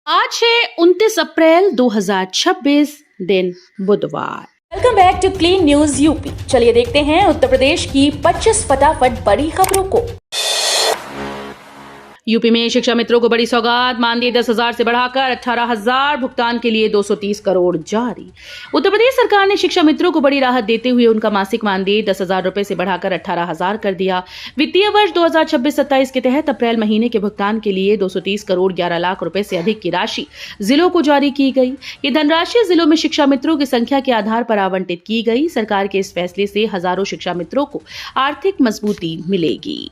आज है 29 अप्रैल 2026 दिन बुधवार। Welcome back to clean news UP. चलिए देखते हैं उत्तर प्रदेश की 25 फटाफट बड़ी खबरों को। यूपी में शिक्षा मित्रों को बड़ी सौगात, मानदेय 10,000 से बढ़ाकर 18,000, भुगतान के लिए 230 करोड़ जारी। उत्तर प्रदेश सरकार ने शिक्षा मित्रों को बड़ी राहत देते हुए उनका मासिक मानदेय 10,000 रुपए से बढ़ाकर 18,000 कर दिया। वित्तीय वर्ष 2026-27 के तहत अप्रैल महीने के भुगतान के लिए 230 करोड़ 11 लाख रुपए से अधिक की राशि जिलों को जारी की गई। ये धनराशि जिलों में शिक्षा मित्रों की संख्या के आधार पर आवंटित की गई। सरकार के इस फैसले से हजारों शिक्षा मित्रों को आर्थिक मजबूती मिलेगी।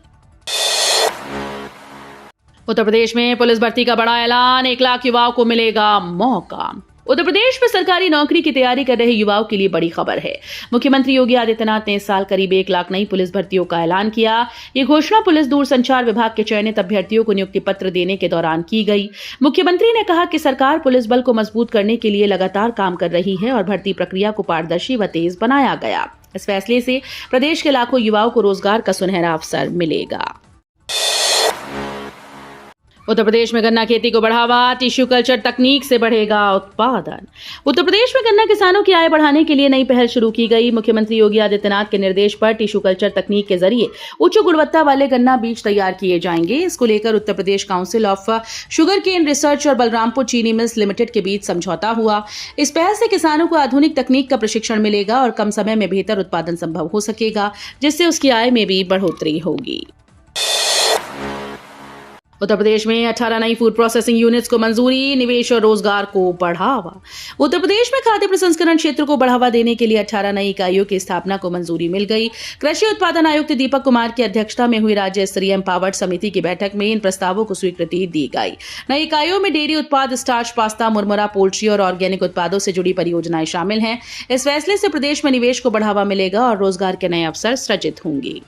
उत्तर प्रदेश में पुलिस भर्ती का बड़ा ऐलान, 1 लाख युवाओं को मिलेगा मौका। उत्तर प्रदेश में सरकारी नौकरी की तैयारी कर रहे युवाओं के लिए बड़ी खबर है। मुख्यमंत्री योगी आदित्यनाथ ने इस साल करीब 1 लाख नई पुलिस भर्तियों का ऐलान किया। ये घोषणा पुलिस दूरसंचार विभाग के चयनित अभ्यर्थियों को नियुक्ति पत्र देने के दौरान की गई। मुख्यमंत्री ने कहा कि सरकार पुलिस बल को मजबूत करने के लिए लगातार काम कर रही है और भर्ती प्रक्रिया को पारदर्शी व तेज बनाया गया। इस फैसले से प्रदेश के लाखों युवाओं को रोजगार का सुनहरा अवसर मिलेगा। उत्तर प्रदेश में गन्ना खेती को बढ़ावा, टिश्यू कल्चर तकनीक से बढ़ेगा उत्पादन। उत्तर प्रदेश में गन्ना किसानों की आय बढ़ाने के लिए नई पहल शुरू की गई। मुख्यमंत्री योगी आदित्यनाथ के निर्देश पर टिश्यू कल्चर तकनीक के जरिए उच्च गुणवत्ता वाले गन्ना बीज तैयार किए जाएंगे। इसको लेकर Uttar Pradesh council of sugar cane research और बलरामपुर चीनी मिल्स लिमिटेड के बीच समझौता हुआ। इस पहल से किसानों को आधुनिक तकनीक का प्रशिक्षण मिलेगा और कम समय में बेहतर उत्पादन संभव हो सकेगा, जिससे उसकी आय में भी बढ़ोतरी होगी। उत्तर प्रदेश में 18 नई फूड प्रोसेसिंग यूनिट्स को मंजूरी, निवेश और रोजगार को बढ़ावा। उत्तर प्रदेश में खाद्य प्रसंस्करण क्षेत्र को बढ़ावा देने के लिए 18 नई इकाइयों की स्थापना को मंजूरी मिल गई। कृषि उत्पादन आयुक्त दीपक कुमार की अध्यक्षता में हुई राज्य स्तरीय एम्पावर्ड समिति की बैठक में इन प्रस्तावों को स्वीकृति दी गई। नई इकाइयों में डेयरी उत्पाद, स्टार्च, पास्ता, मुरमुरा, पोल्ट्री और ऑर्गेनिक उत्पादों से जुड़ी परियोजनाएं शामिल हैं। इस फैसले से प्रदेश में निवेश को बढ़ावा मिलेगा और रोजगार के नए अवसर सृजित होंगे।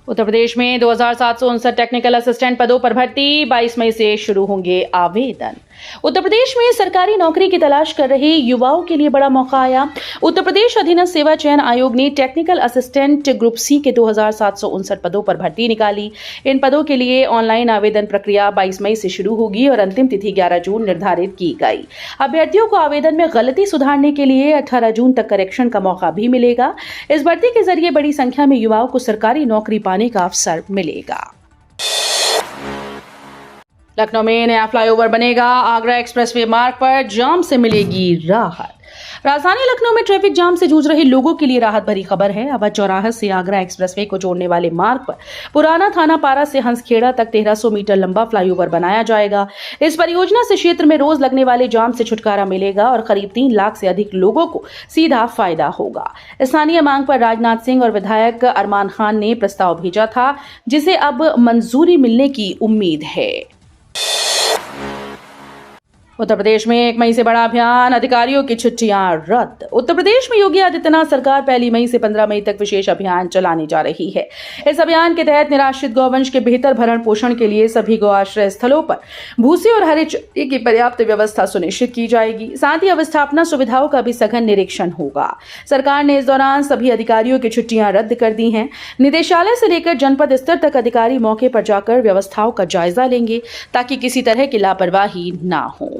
उत्तर प्रदेश में 2,759 टेक्निकल असिस्टेंट पदों पर भर्ती, 22 मई से शुरू होंगे आवेदन। उत्तर प्रदेश में सरकारी नौकरी की तलाश कर रहे युवाओं के लिए बड़ा मौका आया। उत्तर प्रदेश अधीनस्थ सेवा चयन आयोग ने टेक्निकल असिस्टेंट ग्रुप सी के 2,759 पदों पर भर्ती निकाली। इन पदों के लिए ऑनलाइन आवेदन प्रक्रिया 22 मई से शुरू होगी और अंतिम तिथि 11 जून निर्धारित की गई। अभ्यर्थियों को आवेदन में गलती सुधारने के लिए 18 जून तक करेक्शन का मौका भी मिलेगा। इस भर्ती के जरिए बड़ी संख्या में युवाओं को सरकारी नौकरी पाने का अवसर मिलेगा। लखनऊ में नया फ्लाईओवर बनेगा, आगरा एक्सप्रेसवे मार्ग पर जाम से मिलेगी राहत। राजधानी लखनऊ में ट्रैफिक जाम से जूझ रहे लोगों के लिए राहत भरी खबर है। अवध चौराहा से आगरा एक्सप्रेसवे को जोड़ने वाले मार्ग पर पुराना थाना पारा से हंसखेड़ा तक 1300 मीटर लंबा फ्लाईओवर बनाया जाएगा। इस परियोजना से क्षेत्र में रोज लगने वाले जाम से छुटकारा मिलेगा और करीब 3 लाख से अधिक लोगों को सीधा फायदा होगा। स्थानीय मांग पर राजनाथ सिंह और विधायक अरमान खान ने प्रस्ताव भेजा था, जिसे अब मंजूरी मिलने की उम्मीद है। उत्तर प्रदेश में 1 मई से बड़ा अभियान, अधिकारियों की छुट्टियां रद्द। उत्तर प्रदेश में योगी आदित्यनाथ सरकार 1 मई से 15 मई तक विशेष अभियान चलाने जा रही है। इस अभियान के तहत निराश्रित गौवंश के बेहतर भरण पोषण के लिए सभी गौ आश्रय स्थलों पर भूसे और हरे चारे की पर्याप्त व्यवस्था सुनिश्चित की जाएगी। साथ ही अवस्थापना सुविधाओं का भी सघन निरीक्षण होगा। सरकार ने इस दौरान सभी अधिकारियों की छुट्टियां रद्द कर दी हैं। निदेशालय से लेकर जनपद स्तर तक अधिकारी मौके पर जाकर व्यवस्थाओं का जायजा लेंगे ताकि किसी तरह की लापरवाही ना हो।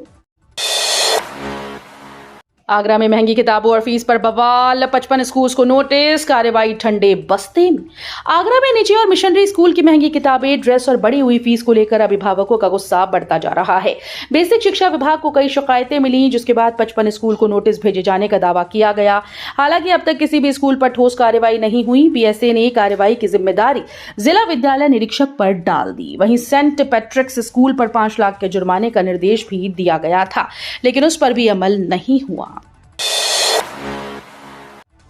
आगरा में महंगी किताबों और फीस पर बवाल, 55 स्कूल्स को नोटिस, कार्रवाई ठंडे बस्ते में। आगरा में निजी और मिशनरी स्कूल की महंगी किताबें, ड्रेस और बढ़ी हुई फीस को लेकर अभिभावकों का गुस्सा बढ़ता जा रहा है। बेसिक शिक्षा विभाग को कई शिकायतें मिली, जिसके बाद 55 स्कूल को नोटिस भेजे जाने का दावा किया गया। हालांकि अब तक किसी भी स्कूल पर ठोस कार्रवाई नहीं हुई। पीएसए ने कार्रवाई की जिम्मेदारी जिला विद्यालय निरीक्षक पर डाल दी। वहीं सेंट पैट्रिक्स स्कूल पर 5 लाख के जुर्माने का निर्देश भी दिया गया था, लेकिन उस पर भी अमल नहीं हुआ।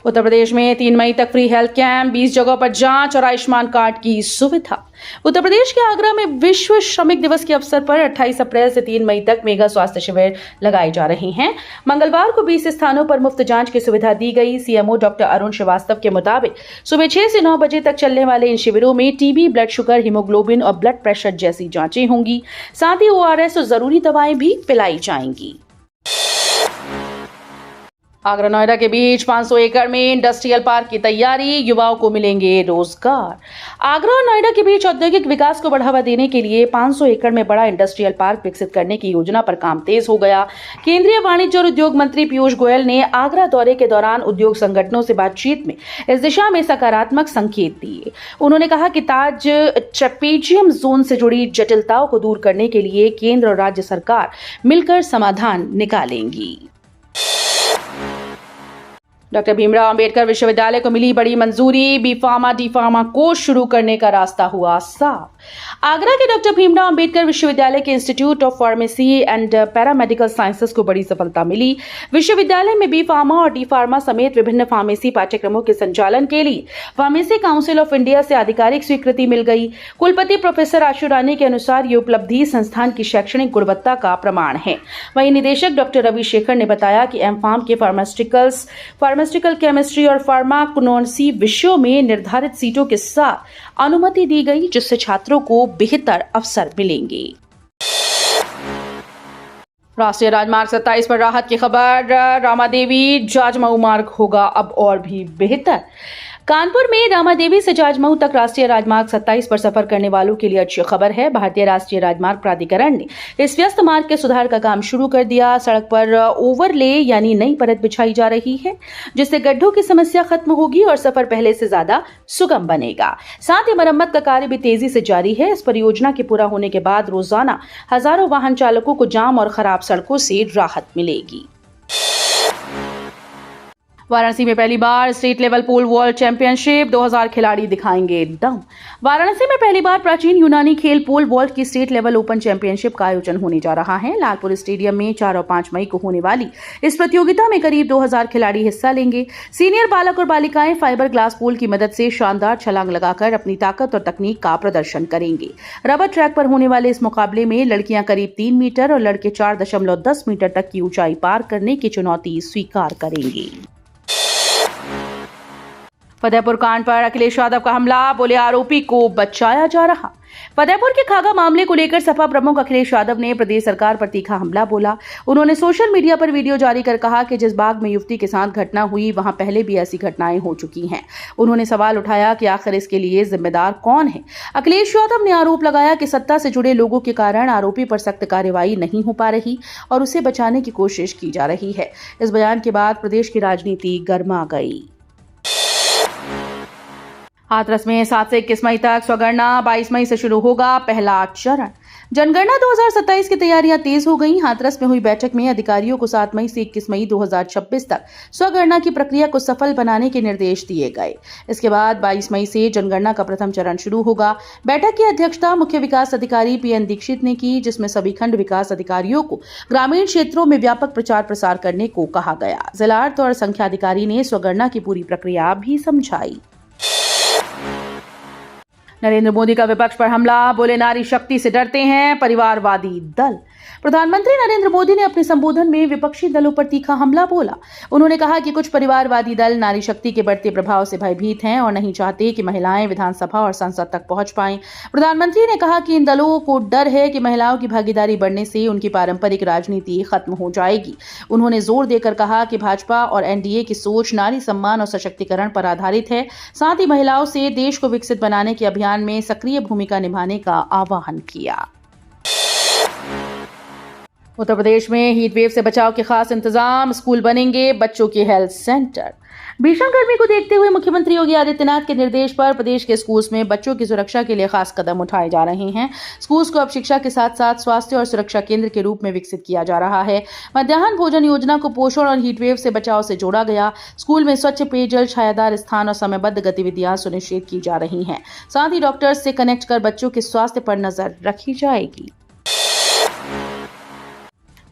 उत्तर प्रदेश में 3 मई तक फ्री हेल्थ कैंप, 20 जगहों पर जांच और आयुष्मान कार्ड की सुविधा। उत्तर प्रदेश के आगरा में विश्व श्रमिक दिवस के अवसर पर 28 अप्रैल से 3 मई तक मेगा स्वास्थ्य शिविर लगाए जा रहे हैं। मंगलवार को 20 स्थानों पर मुफ्त जांच की सुविधा दी गई। सीएमओ डॉक्टर अरुण श्रीवास्तव के मुताबिक सुबह 6 से 9 बजे तक चलने वाले इन शिविरों में टीबी, ब्लड शुगर, हीमोग्लोबिन और ब्लड प्रेशर जैसी जांचें होंगी। साथ ही ओआरएस और जरूरी दवाएं भी पिलाई जाएंगी। आगरा नोएडा के बीच 500 एकड़ में इंडस्ट्रियल पार्क की तैयारी, युवाओं को मिलेंगे रोजगार। आगरा और नोएडा के बीच औद्योगिक विकास को बढ़ावा देने के लिए 500 एकड़ में बड़ा इंडस्ट्रियल पार्क विकसित करने की योजना पर काम तेज हो गया। केंद्रीय वाणिज्य और उद्योग मंत्री पीयूष गोयल ने आगरा दौरे के दौरान उद्योग संगठनों से बातचीत में इस दिशा में सकारात्मक संकेत दिए। उन्होंने कहा कि ताज ट्रेपेजियम जोन से जुड़ी जटिलताओं को दूर करने के लिए केंद्र और राज्य सरकार मिलकर समाधान निकालेंगी। डॉक्टर भीमराव अंबेडकर विश्वविद्यालय को मिली बड़ी मंजूरी, B pharma D pharma course शुरू करने का रास्ता हुआ साफ। आगरा के डॉक्टर भीमराव अंबेडकर विश्वविद्यालय के institute of pharmacy and paramedical sciences को बड़ी सफलता मिली। विश्वविद्यालय में बी फार्मा और डी फार्मा समेत विभिन्न फार्मेसी पाठ्यक्रमों के संचालन के लिए फार्मेसी काउंसिल ऑफ इंडिया से आधिकारिक स्वीकृति मिल गई। कुलपति प्रोफेसर आशु रानी के अनुसार ये उपलब्धि संस्थान की शैक्षणिक गुणवत्ता का प्रमाण है। वहीं निदेशक डॉक्टर रवि शेखर ने बताया कि एम फार्म के फार्मास्यूटिकल केमिस्ट्री और फार्माकोनॉन्सी विषयों में निर्धारित सीटों के साथ अनुमति दी गई, जिससे छात्रों को बेहतर अवसर मिलेंगे। राष्ट्रीय राजमार्ग 27 पर राहत की खबर, रामादेवी जाजमऊ मार्ग होगा अब और भी बेहतर। कानपुर में रामादेवी से जाजमऊ तक राष्ट्रीय राजमार्ग 27 पर सफर करने वालों के लिए अच्छी खबर है। भारतीय राष्ट्रीय राजमार्ग प्राधिकरण ने इस व्यस्त मार्ग के सुधार का काम शुरू कर दिया। सड़क पर ओवरले यानी नई परत बिछाई जा रही है, जिससे गड्ढों की समस्या खत्म होगी और सफर पहले से ज्यादा सुगम बनेगा। साथ ही मरम्मत का कार्य भी तेजी से जारी है। इस परियोजना के पूरा होने के बाद रोजाना हजारों वाहन चालकों को जाम और खराब सड़कों से राहत मिलेगी। वाराणसी में पहली बार state level pole vault championship, 2000 खिलाड़ी दिखाएंगे दम। वाराणसी में पहली बार प्राचीन यूनानी खेल पोल वॉल्ट की स्टेट लेवल ओपन चैंपियनशिप का आयोजन होने जा रहा है। लालपुर स्टेडियम में 4 और 5 मई को होने वाली इस प्रतियोगिता में करीब 2000 खिलाड़ी हिस्सा लेंगे। सीनियर बालक और बालिकाएं फाइबर ग्लास पोल की मदद से शानदार छलांग लगाकर अपनी ताकत और तकनीक का प्रदर्शन करेंगे। रबर ट्रैक पर होने वाले इस मुकाबले में लड़कियां करीब 3 मीटर और लड़के 4.10 मीटर तक की ऊंचाई पार करने की चुनौती स्वीकार करेंगे। फतेहपुर कांड पर अखिलेश यादव का हमला, बोले आरोपी को बचाया जा रहा। फतेहपुर के खागा मामले को लेकर सपा प्रमुख अखिलेश यादव ने प्रदेश सरकार पर तीखा हमला बोला। उन्होंने सोशल मीडिया पर वीडियो जारी कर कहा कि जिस बाग में युवती के साथ घटना हुई वहां पहले भी ऐसी घटनाएं हो चुकी हैं। उन्होंने सवाल उठाया कि आखिर इसके लिए जिम्मेदार कौन है। अखिलेश यादव ने आरोप लगाया कि सत्ता से जुड़े लोगों के कारण आरोपी पर सख्त कार्रवाई नहीं हो पा रही और उसे बचाने की कोशिश की जा रही है। इस बयान के बाद प्रदेश की राजनीति गर्मा गई। हाथरस में 7 से 21 मई तक स्वगणना, 22 मई से शुरू होगा पहला चरण। जनगणना 2027 की तैयारियां तेज हो गई। हाथरस में हुई बैठक में अधिकारियों को 7 मई से 21 मई 2026 तक स्वगणना की प्रक्रिया को सफल बनाने के निर्देश दिए गए। इसके बाद 22 मई से जनगणना का प्रथम चरण शुरू होगा। बैठक की अध्यक्षता मुख्य विकास अधिकारी PN दीक्षित ने की, जिसमें सभी खंड विकास अधिकारियों को ग्रामीण क्षेत्रों में व्यापक प्रचार प्रसार करने को कहा गया। जिला अर्थ और संख्या अधिकारी ने स्वगणना की पूरी प्रक्रिया भी समझाई। नरेंद्र मोदी का विपक्ष पर हमला, बोले नारी शक्ति से डरते हैं परिवारवादी दल। प्रधानमंत्री नरेंद्र मोदी ने अपने संबोधन में विपक्षी दलों पर तीखा हमला बोला। उन्होंने कहा कि कुछ परिवारवादी दल नारी शक्ति के बढ़ते प्रभाव से भयभीत हैं और नहीं चाहते कि महिलाएं विधानसभा और संसद तक पहुंच पाएं। प्रधानमंत्री ने कहा कि इन दलों को डर है कि महिलाओं की भागीदारी बढ़ने से उनकी पारंपरिक राजनीति खत्म हो जाएगी। उन्होंने जोर देकर कहा कि भाजपा और NDA की सोच नारी सम्मान और सशक्तिकरण पर आधारित है। साथ ही महिलाओं से देश को विकसित बनाने के अभियान में सक्रिय भूमिका निभाने का आह्वान किया। उत्तर प्रदेश में हीट वेव से बचाव के खास इंतजाम, स्कूल बनेंगे बच्चों के हेल्थ सेंटर। भीषण गर्मी को देखते हुए मुख्यमंत्री योगी आदित्यनाथ के निर्देश पर प्रदेश के स्कूल्स में बच्चों की सुरक्षा के लिए खास कदम उठाए जा रहे हैं। स्कूल्स को अब शिक्षा के साथ साथ स्वास्थ्य और सुरक्षा केंद्र के रूप में विकसित किया जा रहा है। मध्याह्न भोजन योजना को पोषण और हीट वेव से बचाव से जोड़ा गया। स्कूल में स्वच्छ पेयजल, छायादार स्थान और समयबद्ध गतिविधियां सुनिश्चित की जा रही हैं। साथ ही डॉक्टर्स से कनेक्ट कर बच्चों के स्वास्थ्य पर नजर रखी जाएगी।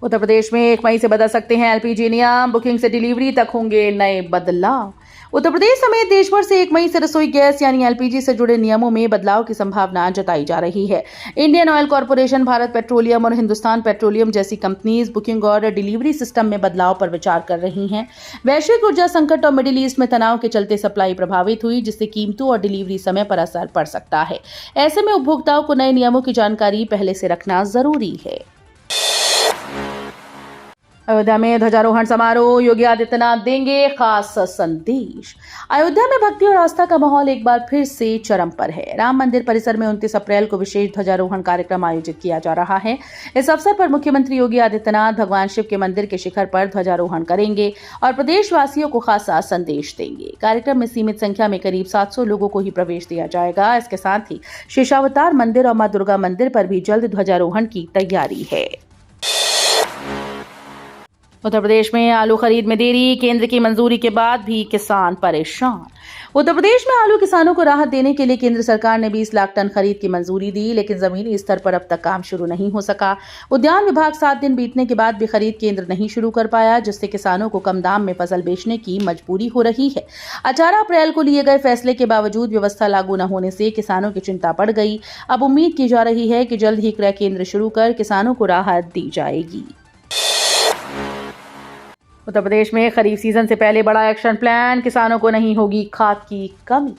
उत्तर प्रदेश में 1 मई से बदल सकते हैं LPG नियम, बुकिंग से डिलीवरी तक होंगे नए बदलाव। उत्तर प्रदेश समेत देश भर से 1 मई से रसोई गैस यानी LPG से जुड़े नियमों में बदलाव की संभावना जताई जा रही है। Indian oil corporation, Bharat petroleum और हिंदुस्तान पेट्रोलियम जैसी कंपनीज बुकिंग और डिलीवरी सिस्टम में बदलाव पर विचार कर रही हैं। वैश्विक ऊर्जा संकट और मिडिल ईस्ट में तनाव के चलते सप्लाई प्रभावित हुई, जिससे कीमतों और डिलीवरी समय पर असर पड़ सकता है। ऐसे में उपभोक्ताओं को नए नियमों की जानकारी पहले से रखना जरूरी है। अयोध्या में ध्वजारोहण समारोह, योगी आदित्यनाथ देंगे खास संदेश। अयोध्या में भक्ति और आस्था का माहौल एक बार फिर से चरम पर है। राम मंदिर परिसर में 29 अप्रैल को विशेष ध्वजारोहण कार्यक्रम आयोजित किया जा रहा है। इस अवसर पर मुख्यमंत्री योगी आदित्यनाथ भगवान शिव के मंदिर के शिखर पर ध्वजारोहण करेंगे और प्रदेशवासियों को खासा संदेश देंगे। कार्यक्रम में सीमित संख्या में करीब 700 लोगों को ही प्रवेश दिया जाएगा। इसके साथ ही शेषावतार मंदिर और मां दुर्गा मंदिर पर भी जल्द ध्वजारोहण की तैयारी है। उत्तर प्रदेश में आलू खरीद में देरी, केंद्र की मंजूरी के बाद भी किसान परेशान। उत्तर प्रदेश में आलू किसानों को राहत देने के लिए केंद्र सरकार ने 20 लाख टन खरीद की मंजूरी दी, लेकिन जमीनी स्तर पर अब तक काम शुरू नहीं हो सका। उद्यान विभाग 7 दिन बीतने के बाद भी खरीद केंद्र नहीं शुरू कर पाया, जिससे किसानों को कम दाम में फसल बेचने की मजबूरी हो रही है। 18 अप्रैल को लिए गए फैसले के बावजूद व्यवस्था लागू न होने से किसानों की चिंता बढ़ गई। अब उम्मीद की जा रही है कि जल्द ही क्रय केंद्र शुरू कर किसानों को राहत दी जाएगी। उत्तर प्रदेश में खरीफ सीजन से पहले बड़ा एक्शन प्लान, किसानों को नहीं होगी खाद की कमी।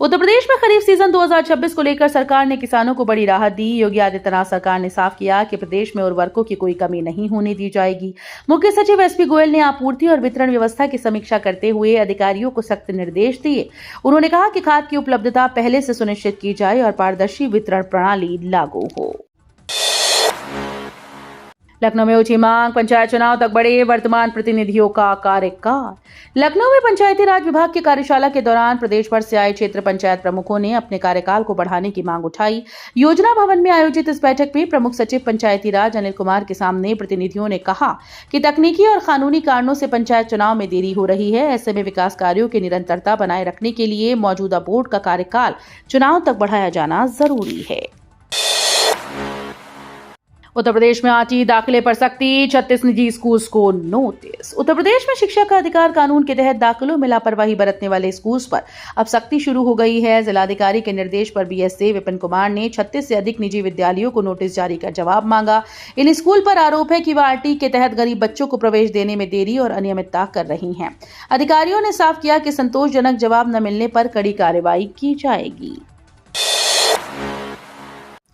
उत्तर प्रदेश में खरीफ सीजन 2026 को लेकर सरकार ने किसानों को बड़ी राहत दी। योगी आदित्यनाथ सरकार ने साफ किया कि प्रदेश में उर्वरकों की कोई कमी नहीं होने दी जाएगी। मुख्य सचिव एसपी गोयल ने आपूर्ति और वितरण व्यवस्था की समीक्षा करते हुए अधिकारियों को सख्त निर्देश दिए। उन्होंने कहा कि खाद की उपलब्धता पहले से सुनिश्चित की जाए और पारदर्शी वितरण प्रणाली लागू हो। लखनऊ में ऊंची मांग, पंचायत चुनाव तक बढ़े वर्तमान प्रतिनिधियों का कार्यकाल। लखनऊ में पंचायती राज विभाग की कार्यशाला के दौरान प्रदेश भर से आए क्षेत्र पंचायत प्रमुखों ने अपने कार्यकाल को बढ़ाने की मांग उठाई। योजना भवन में आयोजित इस बैठक में प्रमुख सचिव पंचायती राज अनिल कुमार के सामने प्रतिनिधियों ने कहा कि तकनीकी और कानूनी कारणों से पंचायत चुनाव में देरी हो रही है। ऐसे में विकास कार्यों की निरंतरता बनाए रखने के लिए मौजूदा बोर्ड का कार्यकाल चुनाव तक बढ़ाया जाना जरूरी है। उत्तर प्रदेश में आटी दाखिले पर सख्ती, 36 निजी स्कूल्स को नोटिस। उत्तर प्रदेश में शिक्षा का अधिकार कानून के तहत दाखिलों में लापरवाही बरतने वाले स्कूल्स पर अब सख्ती शुरू हो गई है। जिलाधिकारी के निर्देश पर बीएसए विपिन कुमार ने 36 से अधिक निजी विद्यालयों को नोटिस जारी कर जवाब मांगा। इन स्कूल पर आरोप है कि वह आरटी के तहत गरीब बच्चों को प्रवेश देने में देरी और अनियमितता कर रही हैं। अधिकारियों ने साफ किया कि संतोषजनक जवाब न मिलने पर कड़ी कार्रवाई की जाएगी।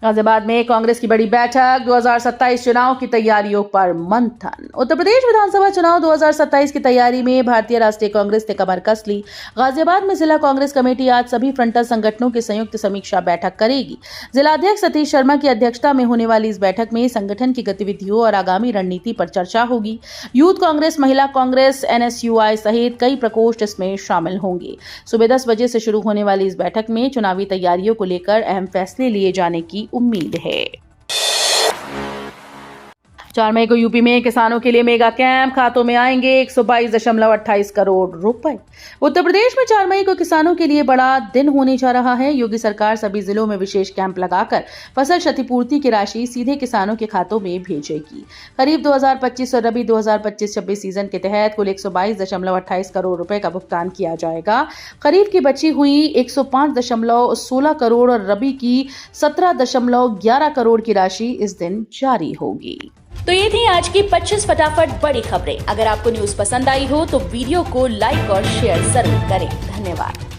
गाजियाबाद में कांग्रेस की बड़ी बैठक, 2027 चुनाव की तैयारियों पर मंथन। उत्तर प्रदेश विधानसभा चुनाव 2027 की तैयारी में भारतीय राष्ट्रीय कांग्रेस ने कमर कस ली। गाजियाबाद में जिला कांग्रेस कमेटी आज सभी फ्रंटल संगठनों की संयुक्त समीक्षा बैठक करेगी। जिलाध्यक्ष सतीश शर्मा की अध्यक्षता में होने वाली इस बैठक में संगठन की गतिविधियों और आगामी रणनीति पर चर्चा होगी। यूथ कांग्रेस, महिला कांग्रेस, एनएसयूआई सहित कई प्रकोष्ठ इसमें शामिल होंगे। सुबह 10 बजे से शुरू होने वाली इस बैठक में चुनावी तैयारियों को लेकर अहम फैसले लिए जाने की उम्मीद है। 4 मई को यूपी में किसानों के लिए मेगा कैंप, खातों में आएंगे 122.28 करोड़ रुपए। उत्तर प्रदेश में 4 मई को किसानों के लिए बड़ा दिन होने जा रहा है। योगी सरकार सभी जिलों में विशेष कैंप लगाकर फसल क्षतिपूर्ति की राशि सीधे किसानों के खातों में भेजेगी। खरीफ 2025 और रबी 2025-26 सीजन के तहत कुल 122.28 करोड़ रुपए का भुगतान किया जाएगा। खरीफ की बची हुई 105.16 करोड़ और रबी की 17.11 करोड़ की राशि इस दिन जारी होगी। तो ये थी आज की 25 फटाफट बड़ी खबरें। अगर आपको न्यूज पसंद आई हो तो वीडियो को लाइक और शेयर जरूर करें। धन्यवाद।